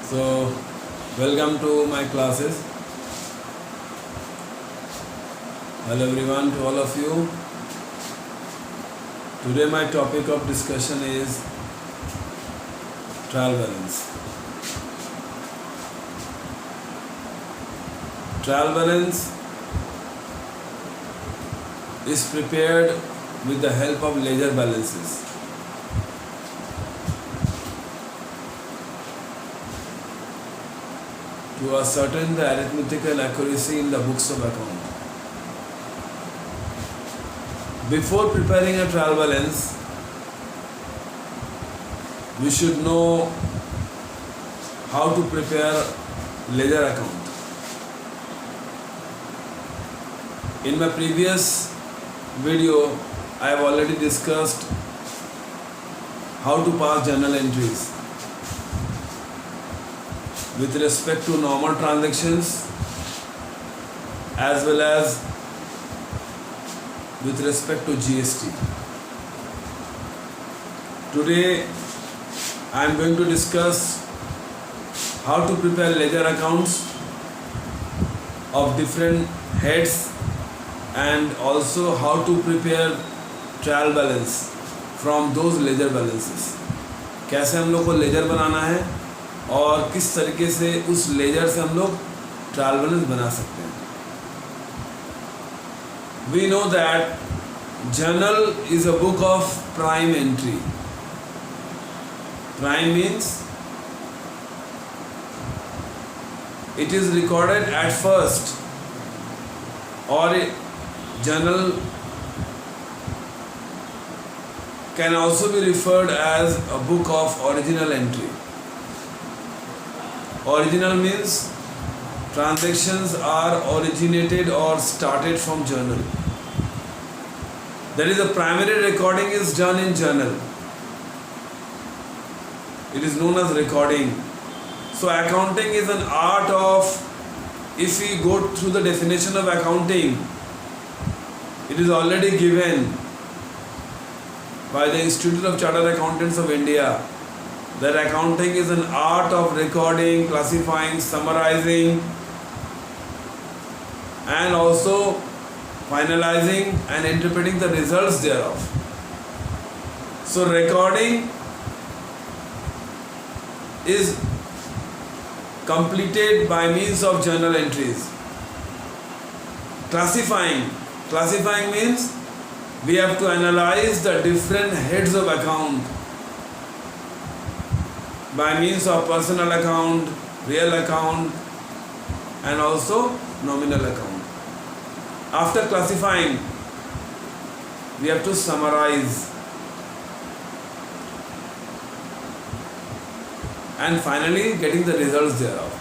So, welcome to my classes. Hello everyone, to all of you. Today my topic of discussion is trial balance. Trial balance is prepared with the help of ledger balances. To ascertain the arithmetical accuracy in the books of account. Before preparing a trial balance, we should know how to prepare ledger account. In my previous video, I have already discussed how to pass journal entries with respect to normal transactions as well as with respect to GST. Today I am going to discuss how to prepare ledger accounts of different heads and also how to prepare trial balance from those ledger balances. कैसे हम लोग को laser बनाना है और किस तरीके से उस लेजर से हम लोग ट्रायल बैलेंस बना सकते हैं. We know that journal is a book of prime entry. Prime means it is recorded at first, or journal can also be referred as a book of original entry. Original means transactions are originated or started from journal. That is, the primary recording is done in journal. It is known as recording. So accounting is an art of, if we go through the definition of accounting, it is already given by the Institute of Chartered Accountants of India, that accounting is an art of recording, classifying, summarizing, and also finalizing and interpreting the results thereof. So recording is completed by means of journal entries. Classifying means we have to analyze the different heads of account by means of personal account, real account, and also nominal account. After classifying, we have to summarize, and finally getting the results thereof.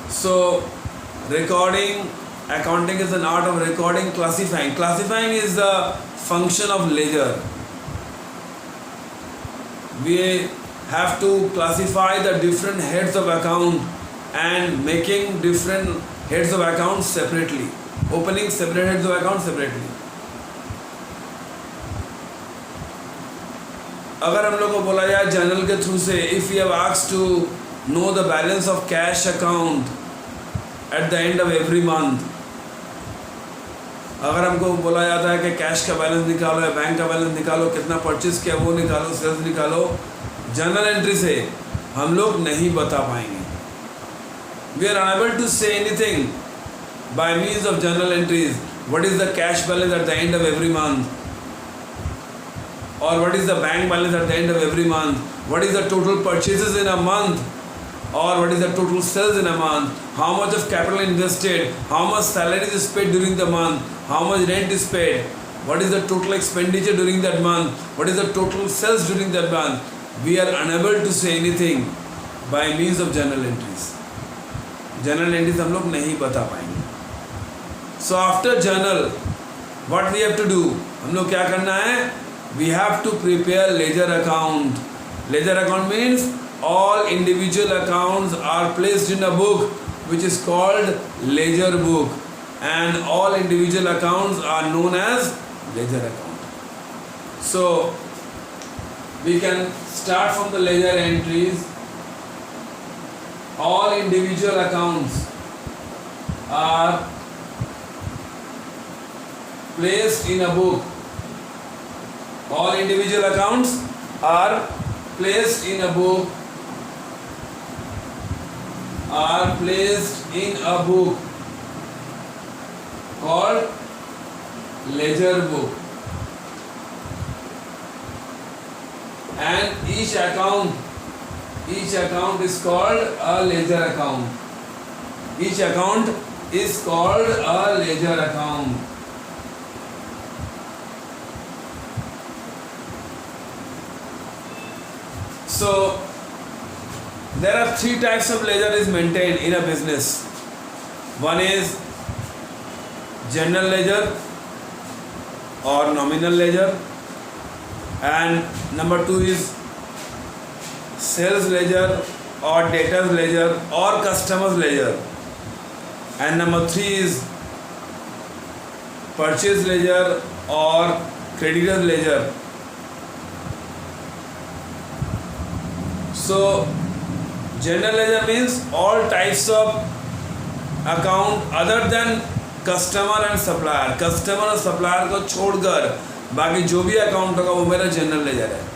So accounting is an art of recording, classifying. Classifying is the function of ledger. We have to classify the different heads of account and making different heads of account separately, opening separate heads of account separately. अगर हम लोग को बोला जाए journal के through से, if we have asked to know the balance of cash account at the end of every month, अगर हमको बोला जाता है कि कैश का बैलेंस निकालो या बैंक का बैलेंस निकालो, कितना परचेज किया वो निकालो, सेल्स निकालो, जर्नल एंट्री से हम लोग नहीं बता पाएंगे. We are unable to say anything by means of journal entries. What is the cash balance at the end of every month? Or what is the bank balance at the end of every month? What is the total purchases in a month? Or what is the total sales in a month? How much of capital invested? How much salary is paid during the month? How much rent is paid? What is the total expenditure during that month? What is the total sales during that month? We are unable to say anything by means of journal entries. Journal entries हम लोग नहीं बता पाएंगे. So after journal, what we have to do? हम लोग क्या करना है? We have to prepare ledger account. Ledger account means all individual accounts are placed in a book which is called ledger book, and all individual accounts are known as ledger account. So we can start from the ledger entries. all individual accounts are placed in a book. All individual accounts are placed in a book. Are placed in a book called ledger book. And each account is called a ledger account. Each account is called a ledger account. So there are three types of ledger is maintained in a business. One is general ledger or nominal ledger, and number two is sales ledger or debtors ledger or customers ledger, and number three is purchase ledger or creditors ledger. So general ledger means all types of account other than customer and supplier. Customer और supplier को छोड़कर बाकी जो भी account होगा वो मेरा general ledger है.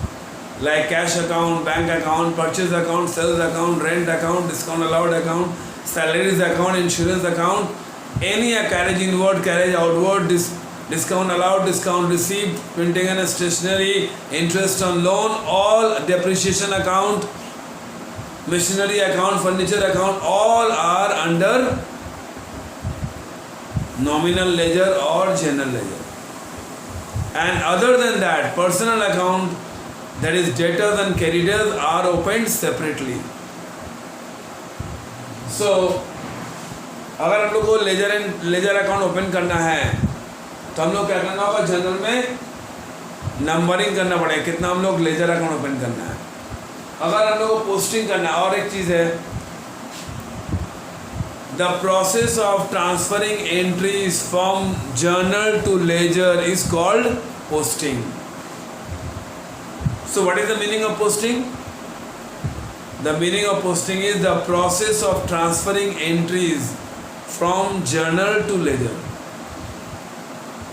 Like cash account, bank account, purchase account, sales account, rent account, discount allowed account, salaries account, insurance account, any carriage inward, carriage outward, discount allowed, discount received, printing and stationery, interest on loan, all depreciation account, machinery account, furniture account, all are under nominal ledger or general ledger. And other than that, personal account, that is debtors and creditors, are opened separately. So अगर हम लोग को ledger account open करना है तो हम लोग क्या करना होगा, जनरल में नंबरिंग करना पड़ेगा कितना हम लोग लेजर अकाउंट ओपन करना है. अगर हम लोग को पोस्टिंग करना है, और एक चीज़ है, the process of transferring entries from journal to ledger is called posting. So what is the meaning of posting? The meaning of posting is the process of transferring entries from journal to ledger.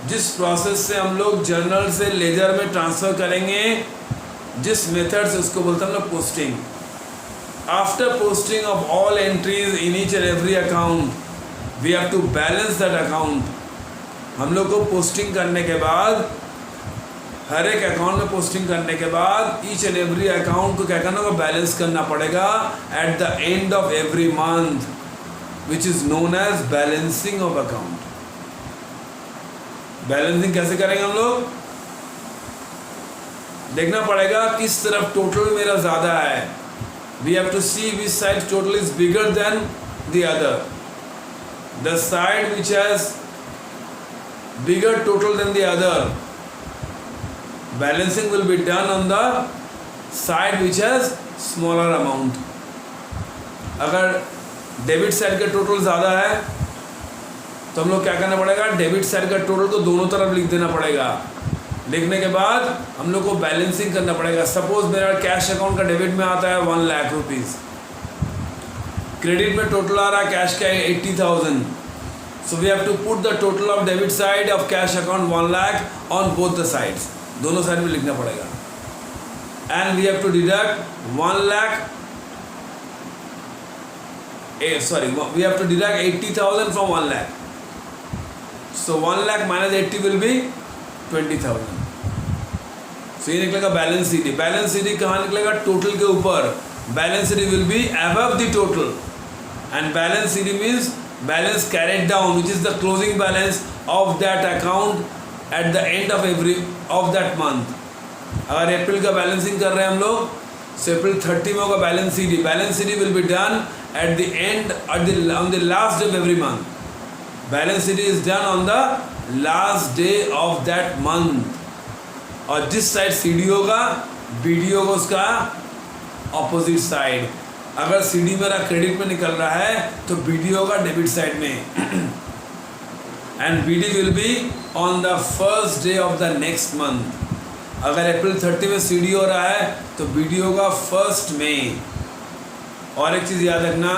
जिस process से हम लोग journal से laser में transfer करेंगे, जिस method से, उसको बोलते हैं हम लोग posting. After posting of all entries in each and every account, we have to balance that account. हम लोग को पोस्टिंग करने के बाद, हर एक अकाउंट में पोस्टिंग करने के बाद, ईच एंड एवरी अकाउंट को क्या करना होगा, बैलेंस करना पड़ेगा at the end of every month, which is known as balancing of account. Balancing कैसे करेंगे हम लोग? देखना पड़ेगा किस तरफ टोटल मेरा ज़्यादा है. We have to see which side total is bigger than the other. The side which has bigger total than the other, balancing will be done on the side which has smaller amount. अगर debit side का total ज़्यादा है तो हम लोग क्या करना पड़ेगा, डेबिट साइड का टोटल को दोनों तरफ लिख देना पड़ेगा. लिखने के बाद हम लोग को बैलेंसिंग करना पड़ेगा. सपोज मेरा कैश अकाउंट का डेबिट में आता है 1 लाख रुपीज़, क्रेडिट में टोटल आ रहा है कैश का 80,000. So we have to put the total of debit side of cash account 1 lakh on both the sides. दोनों साइड में लिखना पड़ेगा. And we have to deduct 1 lakh, we have to deduct 80,000 from 1 lakh. So 1 lakh minus 80 will be 20,000. So ये निकलेगा balance CD. Balance CD कहाँ निकलेगा? Total के ऊपर. Balance CD will be above the total, and balance CD means balance carried down, which is the closing balance of that account eight the end of every of that month. अगर अप्रैल का balancing कर रहे हैं हम लोग, सो अप्रैल 30 में होगा balance CD. Balance CD will be done at the and on the last day of every month. Balance CD is done on the last day of that month. और जिस साइड सीडी होगा, बीडी होगा उसका opposite side. अगर CD मेरा credit में निकल रहा है तो बीडी होगा डेबिट साइड में. And BD will be on the first day of the next month. अगर अप्रैल 30 में CD हो रहा है तो BD होगा 1 मई. और एक चीज़ याद रखना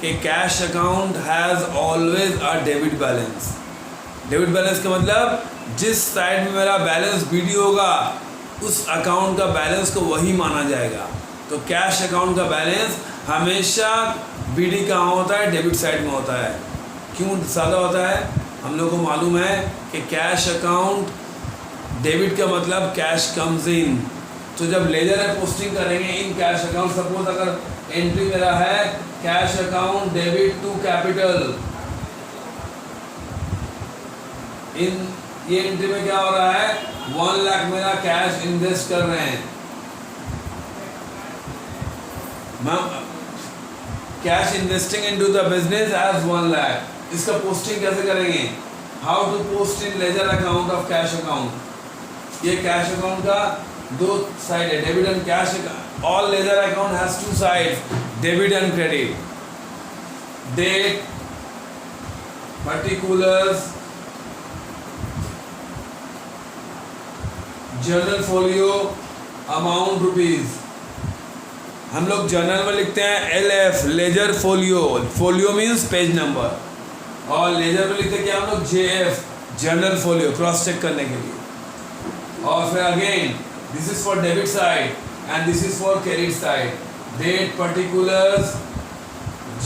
कि cash account has always a debit balance. Debit balance का मतलब जिस साइड में मेरा बैलेंस बीडी होगा उस अकाउंट का बैलेंस को वही माना जाएगा। तो कैश अकाउंट का बैलेंस हमेशा बीडी कहाँ होता है? डेबिट साइड में होता है। क्यों ज़्यादा होता है? हम लोग को मालूम है कि कैश अकाउंट, डेबिट का मतलब कैश कम्स इन। तो जब लेजर है पोस्टिंग करेंगे इन कैश अकाउंट, सपोज अगर एंट्री मेरा है cash account debit to capital, in ये एंट्री में क्या हो रहा है? 1 लाख मेरा कैश इन्वेस्ट कर रहे हैं, cash investing into the business as 1 lakh. इसका पोस्टिंग कैसे करेंगे? How to post in ledger account of cash account. ये कैश अकाउंट का 2 साइड है, debit and cash. All ledger account has 2 sides, debit and credit. Date, particulars, journal folio, amount rupees. हम लोग journal में लिखते हैं LF, ledger folio. Folio means page number, और ledger में लिखते हैं क्या हम लोग? JF, journal folio, cross check करने के लिए। और फिर again this is for debit side and this is for credit side. Date, particulars,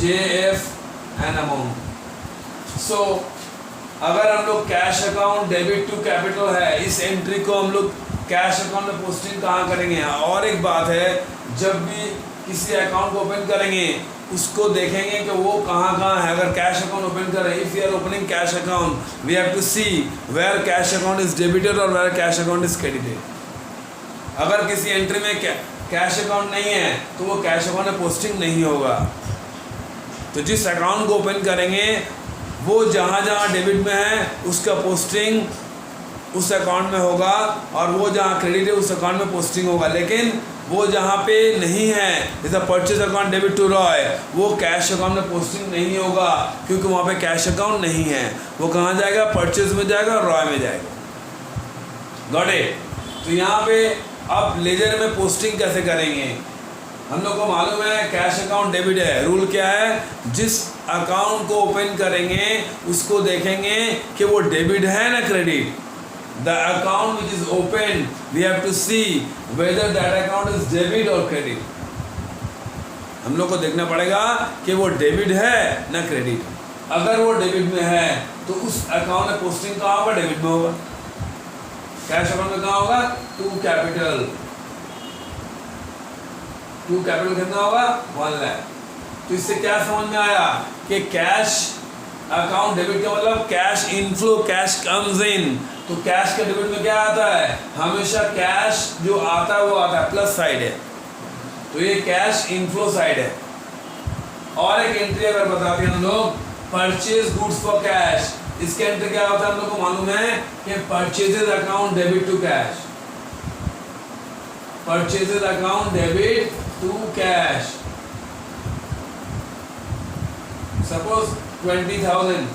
JF and amount. So अगर हम लोग cash account debit to capital है, इस एंट्री को हम लोग कैश अकाउंट में पोस्टिंग कहाँ करेंगे? और एक बात है, जब भी किसी अकाउंट को ओपन करेंगे उसको देखेंगे कि वो कहाँ है। अगर कैश अकाउंट ओपन करें, if you are opening cash account we have to see where cash account is debited और where cash account is credited. अगर किसी एंट्री में कैश अकाउंट नहीं है तो वो कैश अकाउंट में पोस्टिंग नहीं होगा। तो जिस अकाउंट को ओपन करेंगे वो जहाँ जहाँ डेबिट में है उसका पोस्टिंग उस अकाउंट में होगा, और वो जहाँ क्रेडिट है उस अकाउंट में पोस्टिंग होगा। लेकिन वो जहाँ पे नहीं है, जैसा purchase account debit to Roy, वो कैश अकाउंट में पोस्टिंग नहीं होगा क्योंकि वहाँ पे कैश अकाउंट नहीं है। वो कहाँ जाएगा? परचेज में जाएगा और रॉय में जाएगा। Got it? तो यहाँ पे अब लेजर में पोस्टिंग कैसे करेंगे? हम लोग को मालूम है कैश अकाउंट डेबिट है। रूल क्या है? जिस अकाउंट को ओपन करेंगे उसको देखेंगे कि वो डेबिट है ना credit. The account which is opened, we have to see whether that account is debit or credit. हम लोग को देखना पड़ेगा कि वो डेबिट है ना क्रेडिट। अगर वो डेबिट में है तो उस अकाउंट में पोस्टिंग कहाँ होगा? डेबिट में होगा। कैश अकाउंट में कहाँ होगा? To capital. टू कैपिटल कितना होगा? 1 लाख। तो इससे क्या समझ में आया कि कैश अकाउंट डेबिट का मतलब cash inflow, cash comes in. तो कैश के डेबिट में क्या आता है? हमेशा कैश जो आता है वो आता है, प्लस साइड है। तो ये कैश इनफ्लो साइड है। और एक एंट्री अगर बताते हैं हम लोग, परचेज गुड्स फॉर कैश। इसके एंट्री क्या होता है हम लोग को मालूम है कि purchases account debit to cash. Purchases account debit to cash. Suppose 20,000,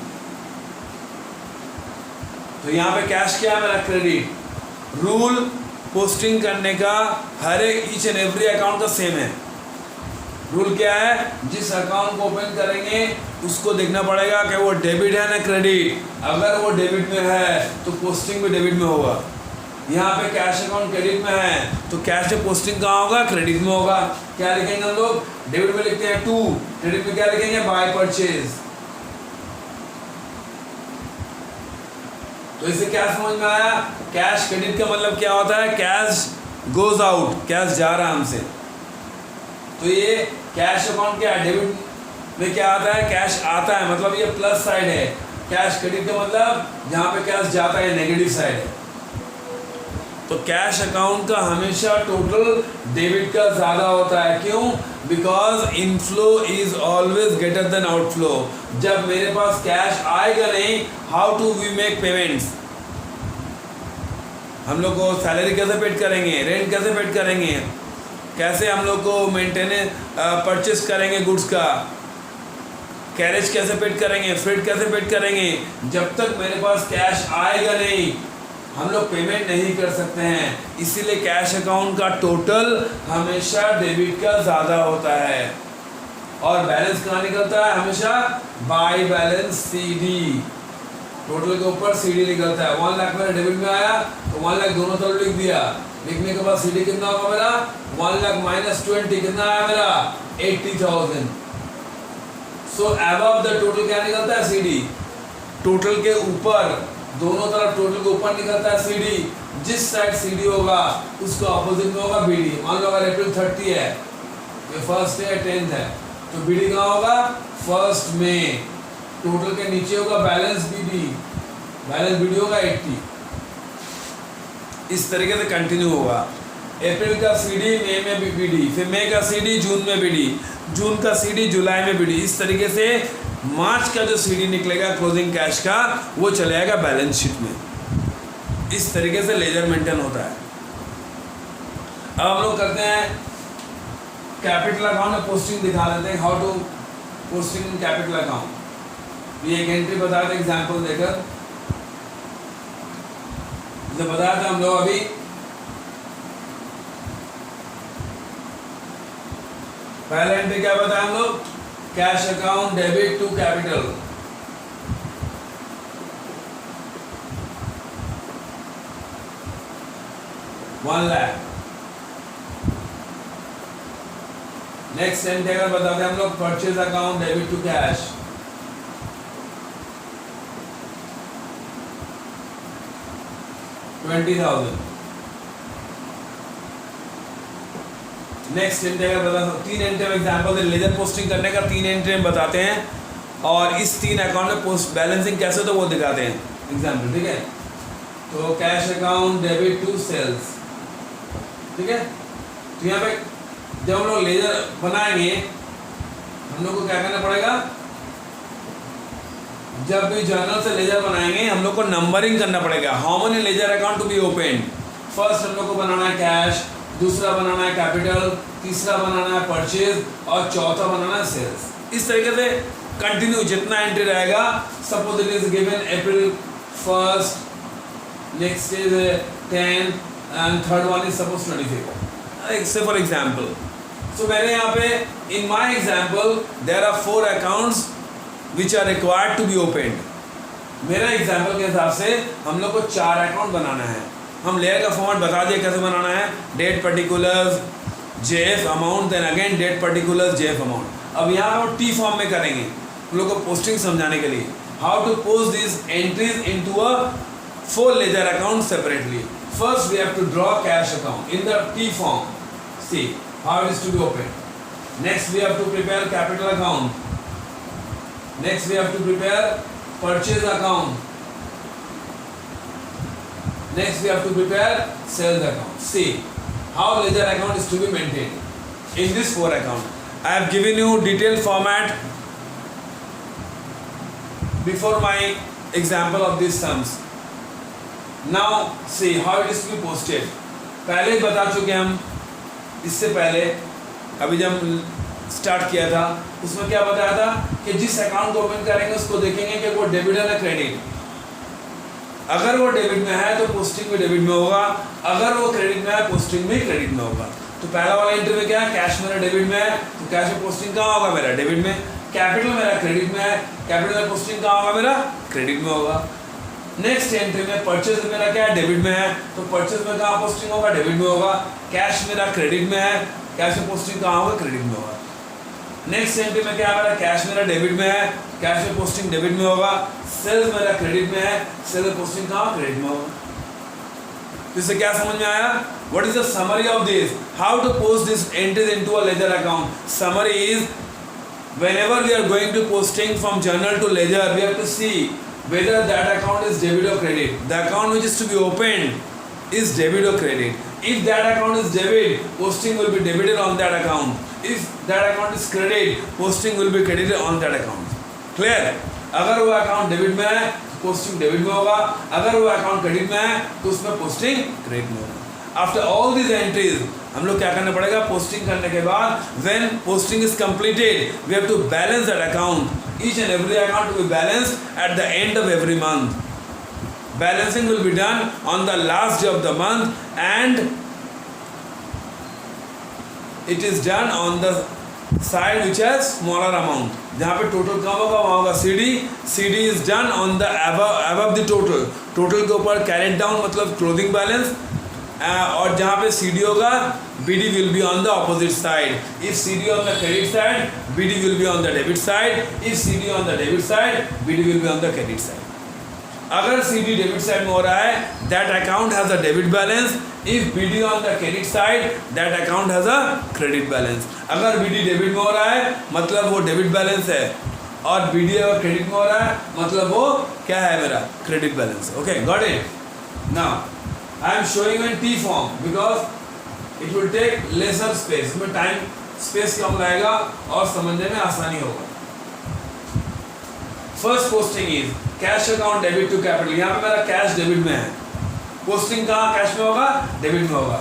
तो यहाँ पे कैश क्या है मेरा? क्रेडिट। रूल पोस्टिंग करने का हर एक ईच एंड एवरी अकाउंट का सेम है। रूल क्या है? जिस अकाउंट को ओपन करेंगे उसको देखना पड़ेगा कि वो डेबिट है ना क्रेडिट। अगर वो डेबिट में है तो पोस्टिंग भी डेबिट में होगा। यहाँ पे कैश अकाउंट क्रेडिट में है तो कैश में पोस्टिंग कहाँ होगा? क्रेडिट में होगा। क्या लिखेंगे हम लोग? डेबिट में लिखते हैं 2, क्रेडिट में क्या लिखेंगे? By purchase. तो इससे क्या समझ में आया? कैश क्रेडिट का मतलब क्या होता है? कैश गोज आउट, कैश जा रहा है हमसे। तो ये कैश अकाउंट क्या है? डेबिट में क्या आता है? कैश आता है, मतलब ये प्लस साइड है। कैश क्रेडिट का मतलब जहाँ पे कैश जाता है नेगेटिव साइड है। तो कैश अकाउंट का हमेशा टोटल डेबिट का ज़्यादा होता है। क्यों? Because inflow is always greater than outflow. जब मेरे पास कैश आएगा नहीं, how to we make payments? हम लोग को सैलरी कैसे पेड करेंगे? रेंट कैसे पेड करेंगे? कैसे हम लोग को मेंटेनेंस परचेस करेंगे गुड्स का? कैरेज कैसे पेड करेंगे? फ्रेट कैसे पेड करेंगे? जब तक मेरे पास कैश आएगा नहीं हम लोग पेमेंट नहीं कर सकते हैं। इसीलिए कैश अकाउंट का टोटल हमेशा डेबिट का ज़्यादा होता है। और बैलेंस कहाँ निकलता है हमेशा, बाय बैलेंस CD। टोटल के ऊपर CD निकलता है। 1 लाख मेरा डेबिट में आया तो 1 लाख दोनों तरफ लिख दिया। लिखने के बाद CD कितना होगा मेरा, 1 लाख माइनस 20 कितना आया मेरा, 80,000। सो अबव द टोटल क्या निकलता है, CD। टोटल के ऊपर, दोनों तरफ टोटल के ऊपर निकलता है CD। जिस साइड CD होगा उसका ऑपोजिट में होगा BD। मान लो अगर अप्रैल 30 है, ये फर्स्ट है 10th है, तो BD कहाँ होगा, फर्स्ट में। टोटल के नीचे होगा बैलेंस BD, बैलेंस BD होगा 80। इस तरीके से कंटिन्यू होगा। अप्रैल का CD मई में भी BD, फिर मई का CD जून में BD, जून का CD जुलाई में BD। इस तरीके से मार्च का जो CD निकलेगा क्लोजिंग कैश का, वो चले जाएगा बैलेंस शीट में। इस तरीके से लेजर मेंटेन होता है। अब हम लोग करते हैं कैपिटल अकाउंट में पोस्टिंग दिखा देते हैं, how to posting in capital account. ये एक एंट्री बता दें एग्जांपल देकर। जब बताया था हम लोग अभी, पहला एंट्री क्या बताया हम लोग, cash account debit to capital. $1 lakh. Next entry अगर बताते हैं हम लोग, purchase account debit to cash. $20,000। Next entry अगर बता, 3 एंट्री में एग्जांपल लेजर पोस्टिंग करने का 3 एंट्री हम बताते हैं, और इस 3 अकाउंट में पोस्ट बैलेंसिंग कैसे तो वो दिखाते हैं एग्जांपल, ठीक है। तो cash account debit to sales, ठीक है। तो यहाँ पे जब हम लोग लेजर बनाएंगे, हम लोग को क्या करना पड़ेगा, जब भी जर्नल से लेजर बनाएंगे हम लोग को नंबरिंग करना पड़ेगा। How many ledger account to be open. First हम लोग को बनाना है कैश, दूसरा बनाना है कैपिटल, तीसरा बनाना है परचेज, और चौथा बनाना है सेल्स। इस तरीके से कंटिन्यू जितना एंट्री रहेगा, suppose it is given April 1st, next is 10th, and third one is suppose 25th, से फॉर एग्जाम्पल। सो मैंने यहाँ पे in my example there are 4 accounts which are required to be opened. मेरा example के हिसाब से हम लोग को 4 अकाउंट बनाना है। हम लेयर का फॉर्मेट बता दिए कैसे बनाना है, date particulars, JF amount, then again date particulars, JF amount. अब यहाँ हम T फॉर्म में करेंगे हम लोग को पोस्टिंग समझाने के लिए, how to post this entries into a 4 ledger account separately. First we have to draw cash account in the T form. See how it is to be opened. Next we have to prepare capital account. Next we have to prepare purchase account. Next we have to prepare sales account. See how ledger account is to be maintained in this 4 account. I have given you detailed format before my example of these sums. Now see how it is to be posted. पहले बता चुके हम, इससे पहले अभी जब start किया था उसमें क्या बताया था कि जिस अकाउंट को ओपन करेंगे उसको देखेंगे कि वो डेबिट है ना क्रेडिट। अगर वो डेबिट में है तो पोस्टिंग भी डेबिट में होगा, अगर वो क्रेडिट में है पोस्टिंग भी क्रेडिट में होगा। तो पहला वाला एंट्री में क्या है, कैश मेरा डेबिट में है, तो कैश में पोस्टिंग कहाँ होगा, मेरा डेबिट में। कैपिटल मेरा क्रेडिट में है, कैपिटल में पोस्टिंग कहाँ होगा, मेरा क्रेडिट में होगा। नेक्स्ट एंट्री में परचेज मेरा क्या है, डेबिट में है, तो परचेज में कहाँ पोस्टिंग होगा, डेबिट में होगा। कैश मेरा क्रेडिट में है, कैश में पोस्टिंग कहाँ होगा, क्रेडिट में होगा। नेक्स्ट एंट्री में क्या है, मेरा कैश मेरा डेबिट में है, कैश में पोस्टिंग डेबिट में होगा। सेल्स मेरा क्रेडिट में है, सेल्स में पोस्टिंग कहाँ, क्रेडिट में होगा। इससे क्या समझ में आया, what is the summary of this, how to post this entries into a ledger account. Summary is, whenever we are going to posting from journal to ledger, we have to see whether that account is debit or credit. The account which is to be opened is debit or credit. If that account is debit, posting will be debited on that account. If that account is credit, posting will be credited on that account. Clear? अगर वो account debit में है posting debit में होगा, अगर वो account credit में है तो उसमें पोस्टिंग क्रेडिट में होगा। आफ्टर ऑल दीज एंट्रीज हम लोग क्या करना पड़ेगा, पोस्टिंग करने के बाद when posting is completed we have to balance that account, each and every account to be balanced at the end of every month. Balancing will be done on the last day of the month and it is done on the side which has smaller amount, जहाँ पे total कम होगा वहाँ होगा CD. CD is done on the above the total, total के ऊपर carried down मतलब closing balance, और जहाँ पे CD होगा BD will be on the opposite side. If CD on the credit side BD will be on the debit side. If CD on the debit side BD will be on the credit side. अगर CD debit side में हो रहा है that account has a debit balance. If BD on the credit side that account has a credit balance. अगर BD debit में हो रहा है मतलब वो डेबिट बैलेंस है, और BD अगर क्रेडिट में हो रहा है मतलब वो क्या है मेरा credit balance. Okay, got it. Now I am showing in T form because it will take lesser space, में टाइम स्पेस कम लगेगा और समझने में आसानी होगा. First posting is cash account debit to capital. यहाँ पे मेरा कैश डेबिट में है. पोस्टिंग कहाँ कैश में होगा? डेबिट में होगा.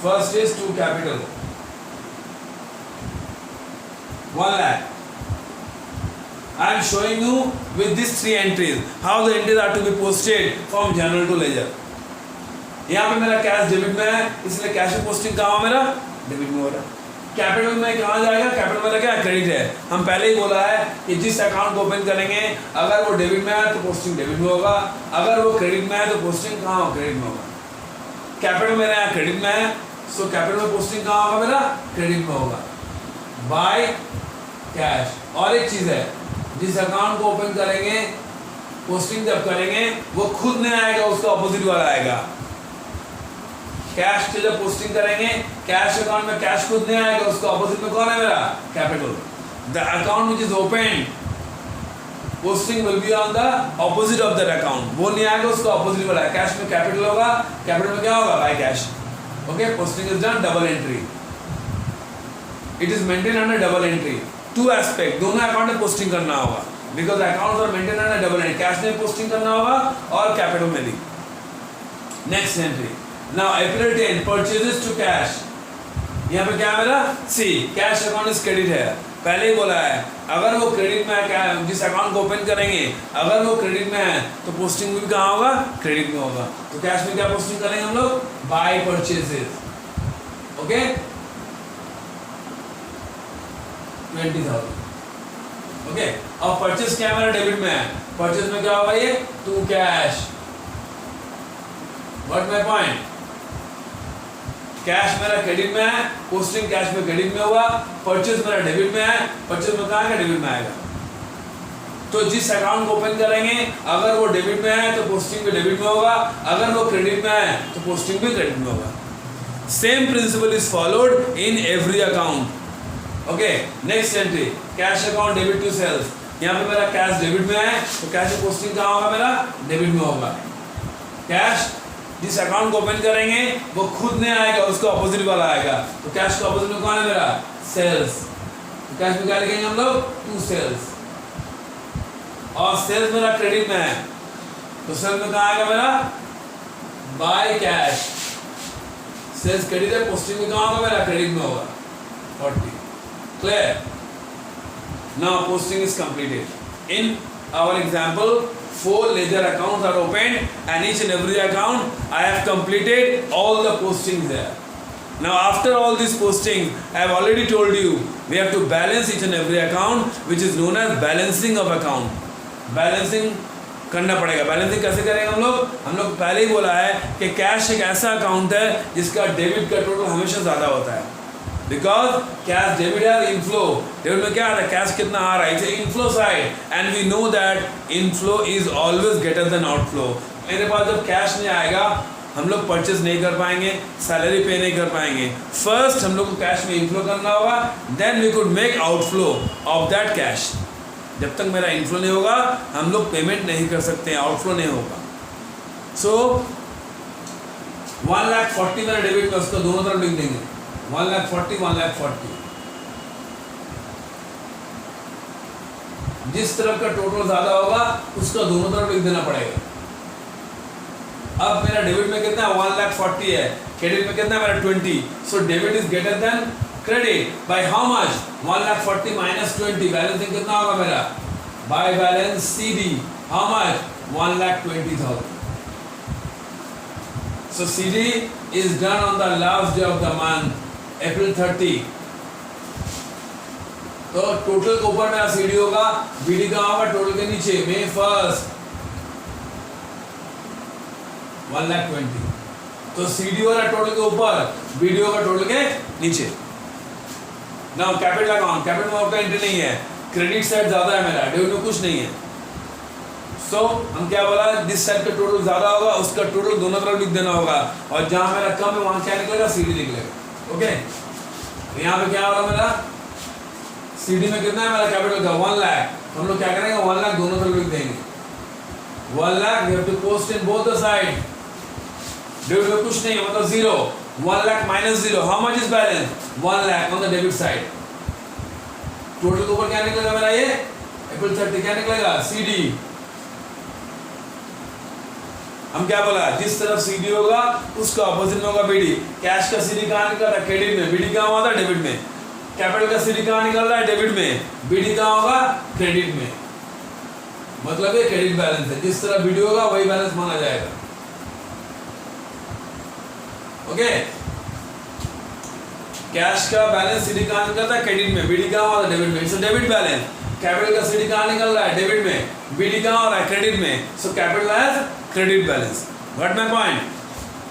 First is to capital 1 lakh. I am showing you with these 3 entries how the entries are to be posted from general to ledger. यहाँ पे मेरा कैश डेबिट में है इसलिए कैश में पोस्टिंग कहाँ हो मेरा? डेबिट में हो रहा है. कैपिटल में कहाँ जाएगा? कैपिटल में क्या क्रेडिट है. हम पहले ही बोला है कि जिस अकाउंट को ओपन करेंगे अगर वो डेबिट में है तो पोस्टिंग डेबिट में होगा, अगर वो क्रेडिट में है तो पोस्टिंग कहाँ हो? क्रेडिट में होगा. कैपिटल मेरा यहाँ क्रेडिट में है सो कैपिटल में पोस्टिंग कहाँ होगा मेरा? क्रेडिट में होगा. By cash. और एक चीज़ है, जिस अकाउंट को ओपन करेंगे पोस्टिंग जब करेंगे वो खुद नहीं आएगा, उसका ऑपोजिट वाला आएगा. कैश से जब पोस्टिंग करेंगे कैश अकाउंट में कैश खुद नहीं आएगा, उसका ऑपोजिट में कौन है मेरा? Capital. The account which is open posting will be on the opposite of that account. वो नहीं आएगा, उसका ऑपोजिट वाला है. कैश में कैपिटल होगा, कैपिटल में क्या होगा? By cash. Okay, posting is done. Double entry. It is maintain under double entry. 2 aspect, दोनों अकाउंट में पोस्टिंग करना होगा बिकॉज अकाउंट और maintain under double entry. Cash में पोस्टिंग करना होगा और कैपिटल में भी. Next entry. Now April 10 purchases to cash. यहाँ पे क्या है मेरा? सी कैश अकाउंट इज क्रेडिट है. पहले ही बोला है अगर वो क्रेडिट में है, जिस अकाउंट को ओपन करेंगे अगर वो क्रेडिट में है तो पोस्टिंग भी कहाँ होगा? क्रेडिट में होगा. तो कैश में क्या पोस्टिंग करेंगे हम लोग? By purchases. ओके, 20,000. ओके, और परचेज क्या मेरा? डेबिट में है. परचेज में क्या होगा? ये to cash. What my point? Cash मेरा क्रेडिट में है, पोस्टिंग कैश में क्रेडिट में होगा. परचेज मेरा डेबिट में है, परचेज में कहाँ आएगा? डेबिट में आएगा. तो जिस अकाउंट को ओपन करेंगे अगर वो डेबिट में है तो पोस्टिंग भी डेबिट में होगा, अगर वो क्रेडिट में है तो पोस्टिंग भी क्रेडिट में होगा. Same principle is followed in every account. Okay, next entry cash account debit to sales. यहाँ पे मेरा कैश डेबिट में है तो कैश में पोस्टिंग कहाँ होगा? मेरा डेबिट में होगा. कैश जिस अकाउंट को ओपन करेंगे वो खुद नहीं आएगा, उसका ऑपोजिट वाला आएगा. तो कैश का ऑपोजिट में कौन है मेरा? सेल्स. तो कैश में क्या लिखेंगे हम लोग? To sales. और सेल्स मेरा क्रेडिट में है तो सेल्स में कहाँ आएगा मेरा? By cash. सेल्स क्रेडिट है, पोस्टिंग में कहाँ होगा मेरा? क्रेडिट में होगा. 40. Clear? Now posting is completed. In our example 4 ledger accounts are opened and each and every account I have completed all the postings there. Now after all these postings I have already told you we have to balance each and every account which is known as balancing of account. Balancing करना पड़ेगा. Balancing कैसे करेंगे हम लोग? पहले ही बोला है कि कैश एक ऐसा अकाउंट है जिसका डेबिट का टोटल हमेशा ज़्यादा होता है. बिकॉज कैश डेबिट है इनफ्लो. डेबिट में क्या आता है? कैश कितना आ रहा है? It's inflow side and we know that inflow is always greater than outflow. मेरे पास जब कैश नहीं आएगा हम लोग परचेज नहीं कर पाएंगे, सैलरी पे नहीं कर पाएंगे. फर्स्ट हम लोग को कैश में इनफ्लो करना होगा, then we could make outflow of that cash. जब तक मेरा इनफ्लो नहीं होगा हम लोग पेमेंट नहीं कर सकते, आउटफ्लो नहीं होगा. सो 1,40,000 मेरा डेबिट में, उसको दोनों तरफ लिख देंगे. 1,40,000 1,40,000. जिस तरफ का टोटल ज्यादा होगा उसका दोनों तरफ लिख देना पड़ेगा. अब मेरा डेबिट में कितना है? 1,40,000 है. क्रेडिट में कितना है मेरा? 20. So debit is greater than credit by how much? 1,40,000 minus 20. Balancing कितना होगा मेरा? By balance CD how much? 1,20,000. So CD is done on the last day of the month, April 30. तो टोटल के ऊपर मेरा सीडी होगा, बीडी कहाँ होगा, टोटल के नीचे, मे फर्स्ट 1,20,000। तो सीडी हो रहा है टोटल के ऊपर, बीडी होगा टोटल के नीचे। नाउ कैपिटल अकाउंट, कैपिटल में आपका एंट्री नहीं है, क्रेडिट साइड ज्यादा है मेरा, डेबिट में कुछ नहीं है। सो हम क्या बोला, जिस साइड का टोटल ज्यादा होगा उसका टोटल दोनों तरफ लिख देना होगा, और जहां मेरा कम है वहां क्या निकलेगा, सीडी निकलेगा। ओके, तो यहाँ पे क्या होगा मेरा, सीडी में कितना है मेरा कैपिटल का 1 लाख, हम लोग क्या करेंगे 1 लाख दोनों तरफ लिख देंगे। 1 lakh we have to post in both the side, debit में कुछ नहीं है मतलब 0, 1 lakh minus 0, how much is balance, 1 lakh on the debit side. Total के ऊपर क्या निकलेगा मेरा, ये April 30 क्या निकलेगा, सीडी। हम क्या बोला, जिस तरफ सीडी होगा उसका ऑपोजिट में होगा बीडी। कैश का सीडी कहाँ निकल रहा है, क्रेडिट में, बीडी कहाँ हुआ था, डेबिट में। कैपिटल का सीडी कहाँ निकल रहा है, डेबिट में, बीडी कहाँ होगा, क्रेडिट में। मतलब ये क्रेडिट बैलेंस है, जिस तरह बीडी होगा वही बैलेंस माना जाएगा। ओके, कैश का बैलेंस सीडी कहाँ निकलता है, क्रेडिट में, बीडी कहाँ होगा, डेबिट में। It's a debit balance. Capital का सीडी कहाँ निकल रहा है, डेबिट में, बीडी कहाँ हो रहा है, क्रेडिट में। So capital has credit balance. What my point,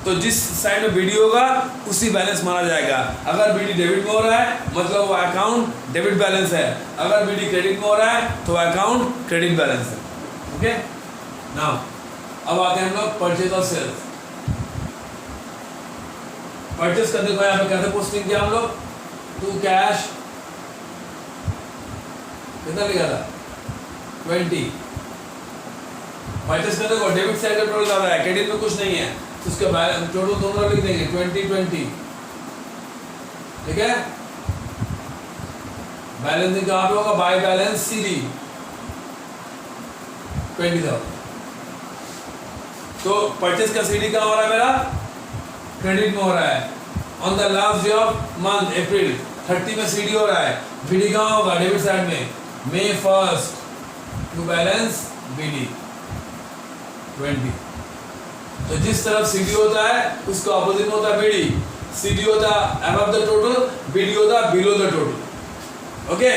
तो जिस साइड में बीडी होगा उसी बैलेंस माना जाएगा। अगर बीडी डेबिट में हो रहा है मतलब वो अकाउंट डेबिट बैलेंस है, अगर बीडी क्रेडिट में हो रहा है तो अकाउंट क्रेडिट बैलेंस है। ओके, नाउ अब आते हैं हम लोग परचेज और सेल्स। परचेज का देखो यहाँ पे कैसे पोस्टिंग किया हम लोग, टू कैश कितना लिखा था 20। परचेज का देखो डेबिट साइड का टोटल ज्यादा है, क्रेडिट में कुछ नहीं है, तो उसका बैलेंस टोटल दोनों लिख देंगे 2020। ठीक है, बैलेंसिंग कहाँ पे होगा, बाय बैलेंस सीडी 20,000। तो परचेज का सीडी कहाँ हो रहा है मेरा, क्रेडिट में हो रहा है। On the last day of month अप्रैल 30 में सीडी हो रहा है, बीडी कहाँ होगा, डेबिट साइड में, मे फर्स्ट टू बैलेंस बीडी 20। तो जिस तरफ सीडी होता है उसका ऑपोजिट में होता है बीडी। सीडी होता है अबव द टोटल, बीडी होता है below the total. Okay,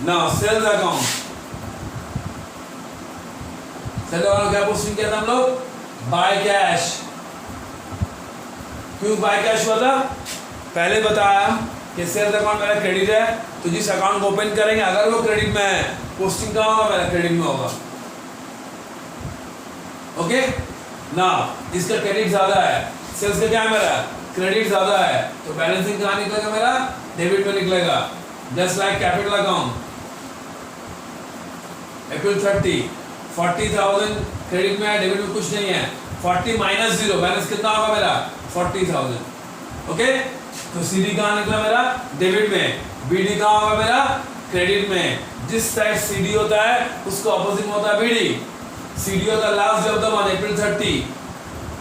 now sales account. Sales account क्या पोस्टिंग किया था हम लोग, बाय कैश। क्यों बाय कैश हुआ था, पहले बताया कि सेल्स अकाउंट मेरा क्रेडिट है, तो जिस अकाउंट को ओपन करेंगे अगर वो क्रेडिट में है, पोस्टिंग कहाँ होगा, मेरा क्रेडिट में होगा। ओके, नाउ इसका क्रेडिट ज्यादा है, सेल्स का क्या है मेरा क्रेडिट ज्यादा है, तो बैलेंसिंग कहाँ निकलेगा मेरा, डेबिट में निकलेगा। जस्ट लाइक कैपिटल अकाउंट, अप्रैल 30 40,000 क्रेडिट में है, डेबिट में कुछ नहीं है, 40 माइनस 0 बैलेंस कितना होगा मेरा 40,000। ओके, तो सीडी कहाँ निकला मेरा, डेबिट में, बीडी कहाँ होगा मेरा, क्रेडिट में। जिस साइड सीडी होता है उसको ऑपोजिट में होता है बीडी। सीडी होता है last day of the month अप्रैल 30।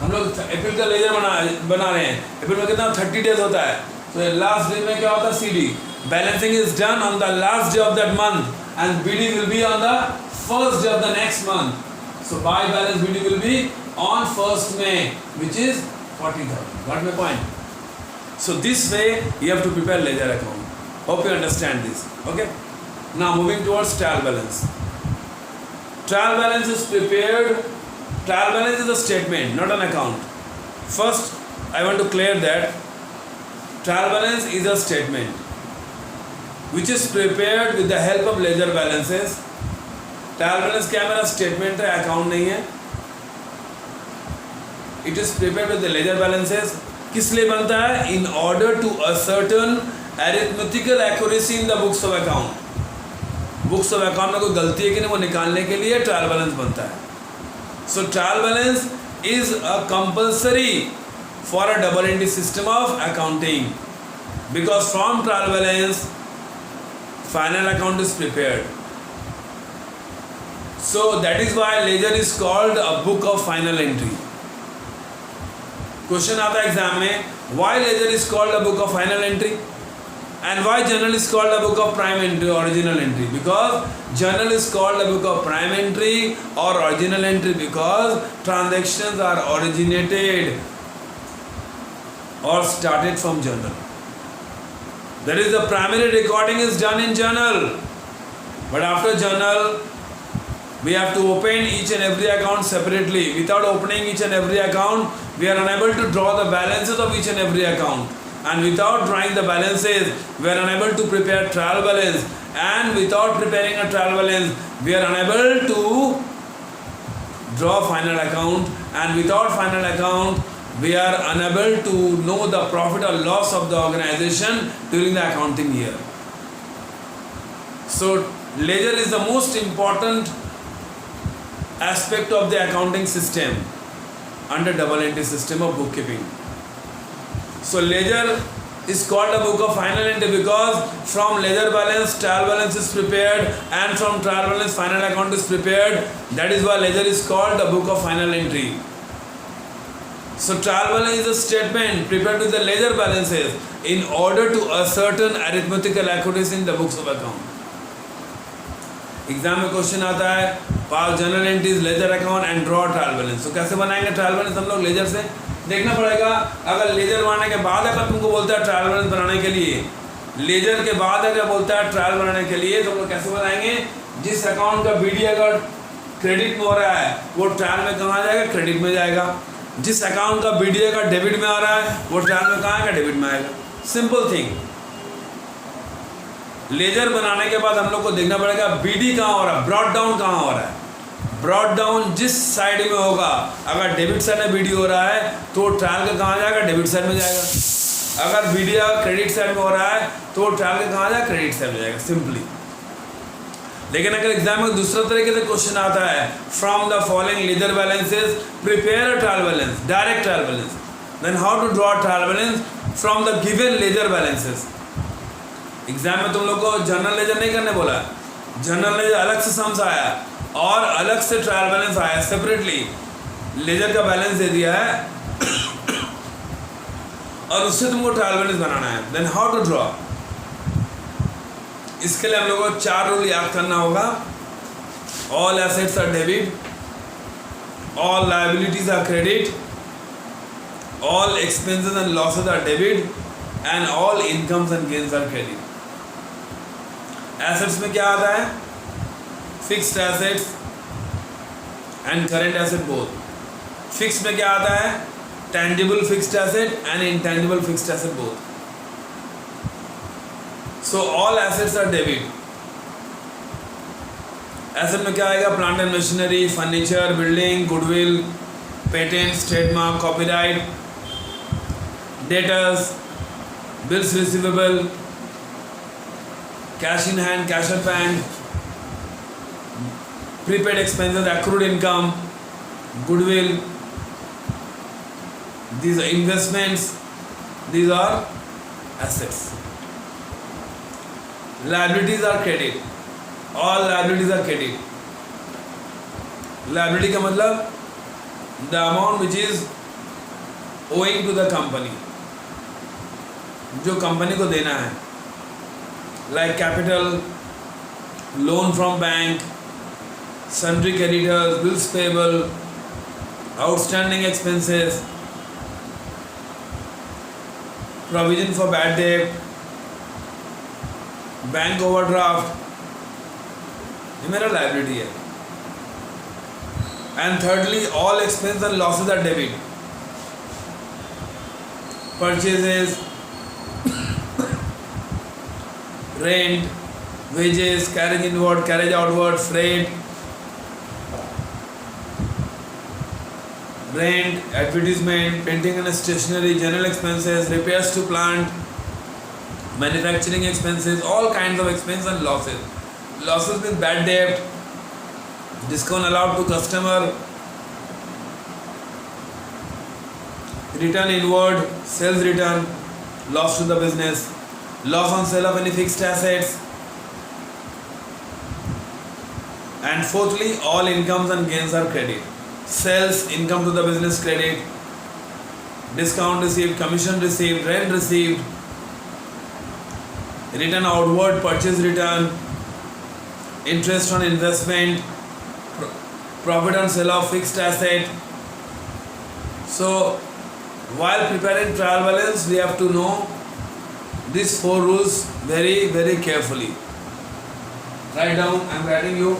हम लोग अप्रैल का लेजर बना रहे हैं, अप्रैल में कितना 30 डेज होता है, तो लास्ट डे में क्या होता है CD. Balancing is done on the last day of that month and BD will be on the first day of the next month. So by balance BD will be on 1st May which is 40,000. Got my point? So this way you have to prepare ledger account. Hope you understand this. Okay. Now moving towards trial balance. Trial balance is prepared. Trial balance is a statement, not an account. First, I want to clear that trial balance is a statement which is prepared with the help of ledger balances. Trial balance क्या मेरा statement है, account नहीं है. It is prepared with the ledger balances. किस लिए बनता है, in order to ascertain arithmetical accuracy in the books of account. Books of account में कोई गलती है कि नहीं वो निकालने के लिए ट्रायल बैलेंस बनता है। So trial balance is a compulsory for a double entry system of accounting because from trial balance final account is prepared. So that is why ledger is called a book of final entry. Question आता है exam में, why ledger is called a book of final entry and why journal is called a book of prime entry, original entry? Because journal is called a book of prime entry or original entry because transactions are originated or started from journal. That is, the primary recording is done in journal. But after journal, we have to open each and every account separately. Without opening each and every account, we are unable to draw the balances of each and every account. And without drawing the balances, we are unable to prepare trial balance. And without preparing a trial balance, we are unable to draw final account. And without final account, we are unable to know the profit or loss of the organization during the accounting year. So, ledger is the most important aspect of the accounting system under double entry system of bookkeeping. So, ledger is called a book of final entry because from ledger balance, trial balance is prepared, and from trial balance, final account is prepared. That is why ledger is called the book of final entry. So, trial balance is a statement prepared with the ledger balances in order to ascertain arithmetical accuracy in the books of account. Exam में question आता है pass journal entries ledger account and draw trial balance. तो कैसे बनाएंगे trial balance हम लोग? Laser से देखना पड़ेगा. अगर लेजर बनाने के बाद अगर तुमको बोलता है ट्रायल बैलेंस बनाने के लिए, लेजर के बाद अगर बोलता है ट्रायल बनाने के लिए, तो हम लोग कैसे बनाएंगे? जिस अकाउंट का बीडी अगर क्रेडिट में हो रहा है वो ट्रायल में कहाँ जाएगा? क्रेडिट में जाएगा. जिस अकाउंट का बीडी अगर डेबिट में आ रहा है वो ट्रायल में कहाँ आएगा? डेबिट में आएगा. Simple thing. लेजर बनाने के बाद हम लोग को देखना पड़ेगा बीडी कहाँ हो रहा है, ब्रॉड डाउन कहाँ हो रहा है. ब्रॉड डाउन जिस साइड में होगा, अगर डेबिट साइड में बीडी हो रहा है तो ट्रायल का कहाँ जाएगा? डेबिट साइड में जाएगा. अगर बीडी क्रेडिट साइड में हो रहा है तो ट्रायल का कहाँ जाएगा? क्रेडिट साइड में जाएगा. सिंपली. लेकिन अगर एग्जाम में दूसरा तरीके से क्वेश्चन आता है, from the following ledger balances prepare a trial balance, direct trial balance, then how to draw trial balance from the given ledger balances. Exam में तुम लोग को जनरल लेजर नहीं करने बोला. जनरल लेजर अलग से सम्स आया और अलग से ट्रायल बैलेंस आया. सेपरेटली लेजर का बैलेंस दे दिया है और उससे तुमको ट्रायल बैलेंस बनाना है. Then how to draw. इसके लिए हम लोग को 4 रूल याद करना होगा. All assets are debit, all liabilities are credit, all expenses and losses are debit, and all incomes and gains are credit. Assets में क्या आता है? Fixed assets and current asset both. Fixed में क्या आता है? Tangible fixed asset and intangible fixed asset both. So all assets are debit. Asset में क्या आएगा? Plant and machinery, furniture, building, goodwill, patents, trademark, copyright, debtors, bills receivable, cash in hand, cash at bank, prepaid expenses, accrued income, goodwill. These are investments. These are assets. Liabilities are credit. All liabilities are credit. Liability का मतलब the amount which is owing to the company, जो company को देना है. Like capital, loan from bank, sundry creditors, bills payable, outstanding expenses, provision for bad debt, bank overdraft. ये मेरा liability है. And thirdly all expense and losses are debit. Purchases, rent, wages, carriage inward, carriage outward, freight, rent, advertisement, printing and stationery, general expenses, repairs to plant, manufacturing expenses, all kinds of expense and losses. Losses means bad debt, discount allowed to customer, return inward, sales return, loss to the business, loss on sale of any fixed assets, and fourthly, all incomes and gains are credit. Sales, income to the business, credit, discount received, commission received, rent received, return outward, purchase return, interest on investment, profit on sale of fixed asset. So while preparing trial balance, we have to know these 4 rules very, very carefully. Write down. I am writing you.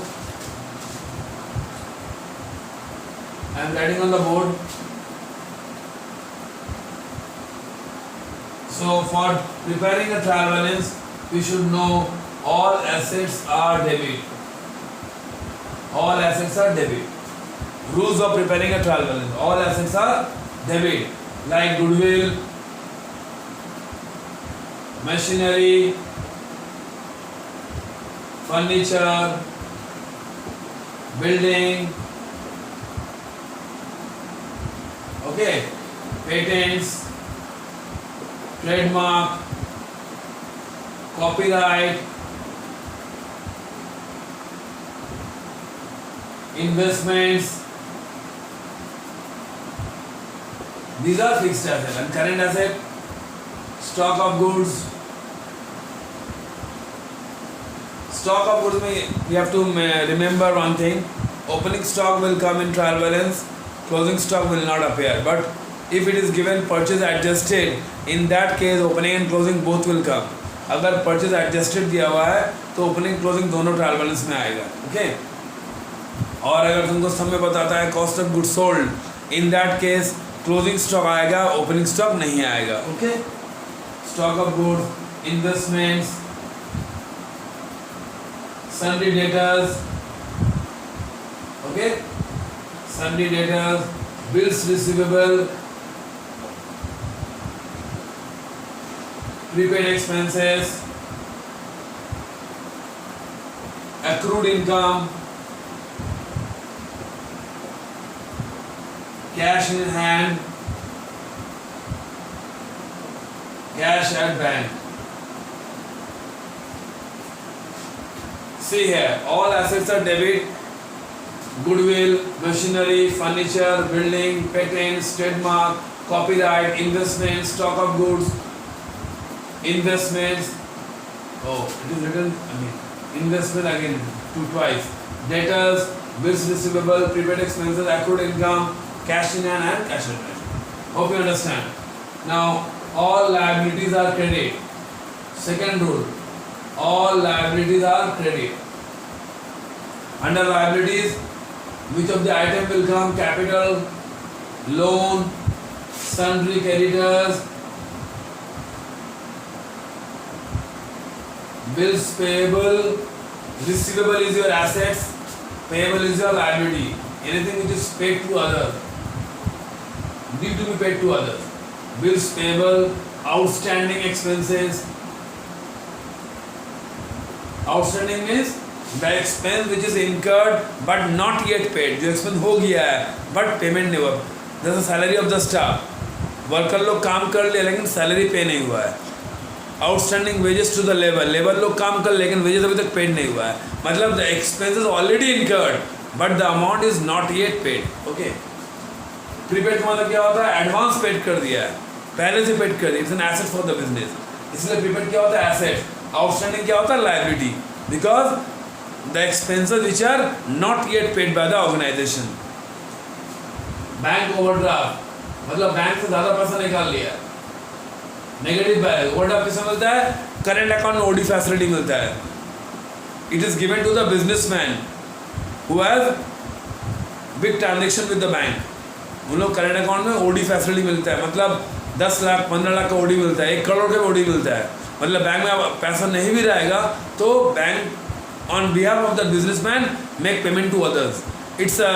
I am writing on the board. So for preparing a trial balance, we should know all assets are debit. All assets are debit. Rules of preparing a trial balance. All assets are debit, like goodwill, machinery, furniture, building, okay, patents, trademark, copyright, investments. These are fixed assets. And current asset, stock of goods. Stock of goods में we have to remember one thing. Opening stock will come in trial balance. Closing stock will not appear. But if it is given purchase adjusted, in that case opening and closing both will come. अगर purchase adjusted दिया हुआ है तो opening closing दोनों trial balance में आएगा. Okay? और अगर तुमको समय बताता है cost of goods sold, in that case closing stock आएगा, opening stock नहीं आएगा. Okay? Stock of goods, investments, sundry debtors, okay? Sundry debtors, bills receivable, prepaid expenses, accrued income, cash in hand, cash at bank. See here, all assets are debit. Goodwill, machinery, furniture, building, patents, trademark, copyright, investments, stock of goods, investments. Oh, it is written. Investment again twice. Debtors, bills receivable, prepaid expenses, accrued income, cash in hand, and cash at bank. Hope you understand. Now, all liabilities are credit. Second rule. All liabilities are credit. Under liabilities, which of the item will come? Capital, loan, sundry creditors, bills payable, receivable is your assets, payable is your liability. Anything which is paid to others, need to be paid to others. Bills payable, outstanding expenses. Outstanding means the expense which is incurred but not yet paid. जो expense हो गया है but payment नहीं हुआ. जैसे salary of the staff. Worker लोग काम कर ले लेकिन salary pay नहीं हुआ है. Outstanding wages to the labor. Labor लोग काम कर लेकिन wages अभी तक paid नहीं हुआ है. मतलब the expense is already incurred but the amount is not yet paid. Okay. Prepaid का मतलब क्या होता है? Advance paid कर दिया है. पहले से paid कर दिया. It's an asset for the business. इसलिए prepaid क्या होता है? Asset. Outstanding क्या होता है? Liability. Because the expenses which are not yet paid by the organization. Bank overdraft मतलब बैंक से ज़्यादा पैसा निकाल लिया. Negative balance. Overdraft किसे मिलता है? Current account में OD facility मिलता है. It is given to the businessman who has big transaction with the bank. उन लोग current account में OD facility मिलता है. मतलब 10 लाख 15 लाख का OD मिलता है. 1 करोड़ का OD मिलता है. मतलब बैंक में पैसा नहीं भी रहेगा तो bank on behalf of the businessman make payment to others. It's a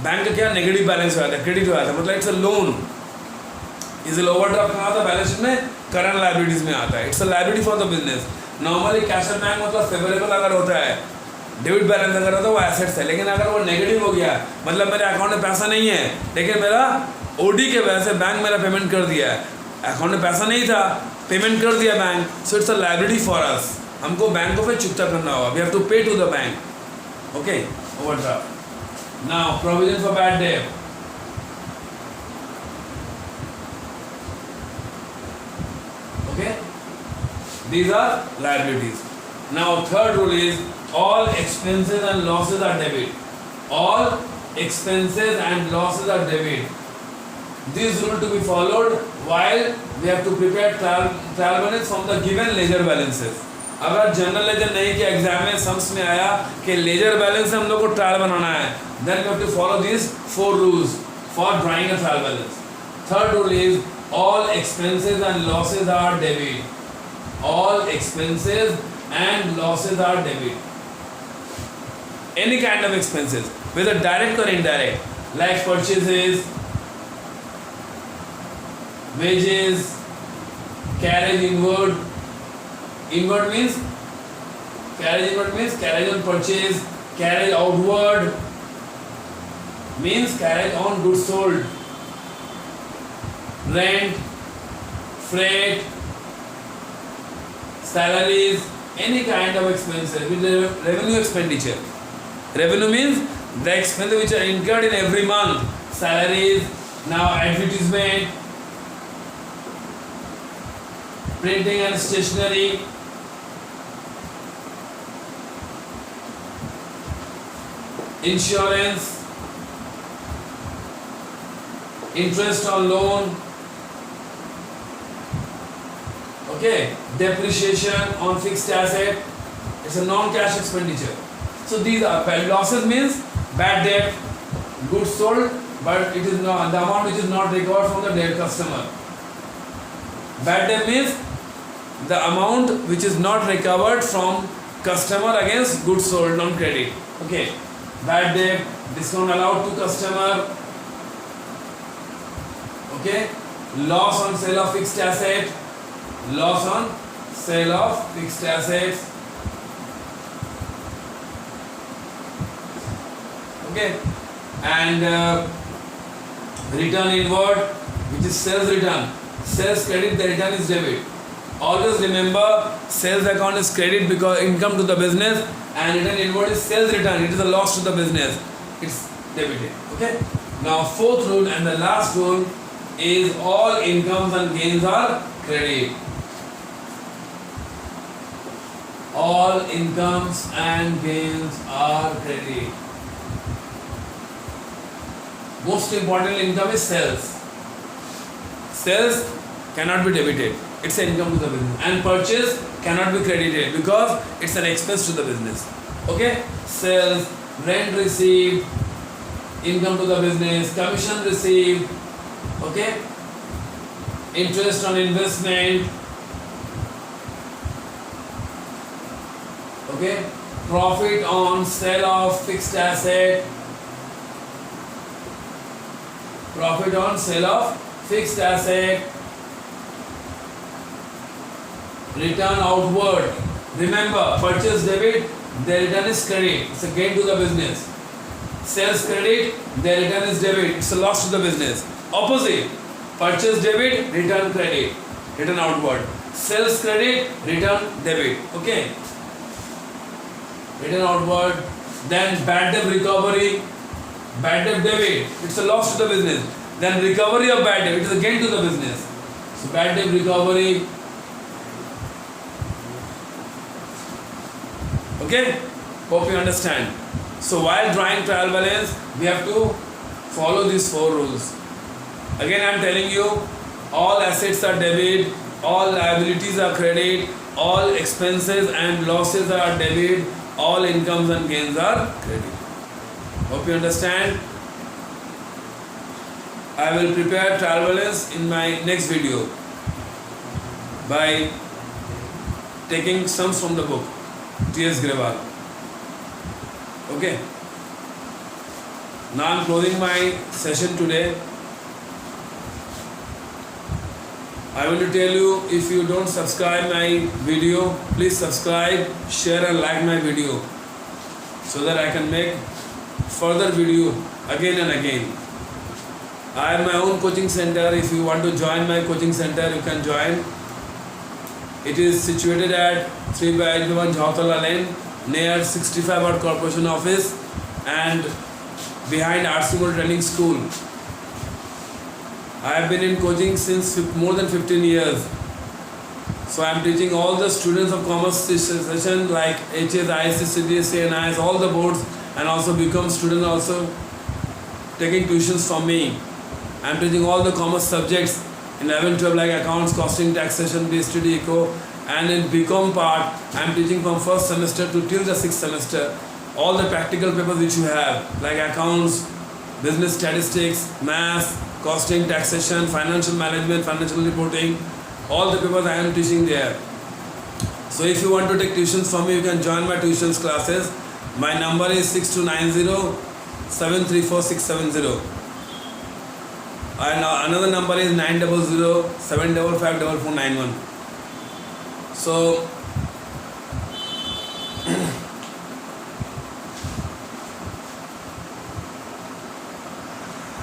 bank का क्या नेगेटिव बैलेंस हो जाता है, क्रेडिट हो जाता है. मतलब it's a loan. Is overdraft कहाँ आता है? बैलेंस शीट में करंट लाइबिलिटीज में आता है. It's a liability for the business. Normally cash at bank मतलब फेवरेबल अगर होता है, डेबिट बैलेंस अगर होता है वो एसेट्स है. लेकिन अगर वो नेगेटिव हो गया मतलब मेरे अकाउंट में पैसा नहीं है लेकिन मेरा ओडी के वजह से बैंक मेरा पेमेंट कर दिया है. अकाउंट में पैसा नहीं था, पेमेंट कर दिया bank. So it's a liability for us. हमको बैंक को फिर चुकता करना होगा. We have to pay to the bank. Okay, overdraft. Now provision for bad debt. Okay, these are liabilities. Now third rule is all expenses and losses are debit. All expenses and losses are debit. This rule to be followed while we have to prepare trial balance from the given ledger balances. अगर general ledger नहीं कि exam में sums में आया कि ledger balance हम लोग को ट्रायल बनाना है, then we have to follow these 4 rules for drawing a trial balance. Third rule is all expenses and losses are debit. All expenses and losses are debit. Any kind of expenses, whether direct or indirect, like purchases, wages, carriage inward. Inward means carriage on purchase, carriage outward means carriage on goods sold, rent, freight, salaries, any kind of expenses with the revenue expenditure. Revenue means the expenses which are incurred in every month, salaries, now advertisement, printing and stationery, insurance, interest on loan, okay, depreciation on fixed asset, it's a non-cash expenditure. So these are losses means bad debt, goods sold, but it is not the amount which is not recovered from the dead customer. Bad debt means the amount which is not recovered from customer against goods sold on credit. Okay, bad debt, discount allowed to customer. Okay, loss on sale of fixed asset, loss on sale of fixed assets. Okay, and return inward, which is sales return. Sales credit, the return is debit. Always remember, sales account is credit because income to the business, and return inward is sales return. It is a loss to the business. It's debited. Okay. Now fourth rule and the last rule is all incomes and gains are credit. All incomes and gains are credit. Most important income is sales. Sales cannot be debited. It's an income to the business. And purchase cannot be credited because it's an expense to the business. Okay? Sales, rent received, income to the business, commission received, okay? Interest on investment, okay? Profit on sale of fixed asset, profit on sale of fixed asset, return outward. Remember, purchase debit, the return is credit. It's a gain to the business. Sales credit, the return is debit. It's a loss to the business. Opposite, purchase debit, return credit, return outward. Sales credit, return debit. Okay. Return outward. Then bad debt recovery, bad debt debit. It's a loss to the business. Then recovery of bad debt, it is a gain to the business. So bad debt recovery. Okay? Hope you understand. So while drawing trial balance, we have to follow these 4 rules. Again I am telling you, all assets are debit, all liabilities are credit, all expenses and losses are debit, all incomes and gains are credit. Hope you understand. I will prepare trial balance in my next video by taking sums from the book T.S. Grewal. Okay. Now I am closing my session today. I want to tell you, if you don't subscribe my video, please subscribe, share and like my video so that I can make further video again and again. I have my own coaching center. If you want to join my coaching center, you can join. It is situated at 3/1 Jhautala Lane near 65 Watt Corporation Office and behind RC Training School. I have been in coaching since more than 15 years. So I am teaching all the students of commerce session like HS, ISC, CBSE and IS, all the boards, and also become students also taking tuitions from me. I am teaching all the commerce subjects in 11, 12 like accounts, costing, taxation, BSTD, eco, and in BCom part I am teaching from first semester to till the sixth semester all the practical papers which you have like accounts, business statistics, math, costing, taxation, financial management, financial reporting, all the papers I am teaching there. So if you want to take tuitions from me, you can join my tuitions classes. My number is 6290-734-670 and another number is 900-755-4491. So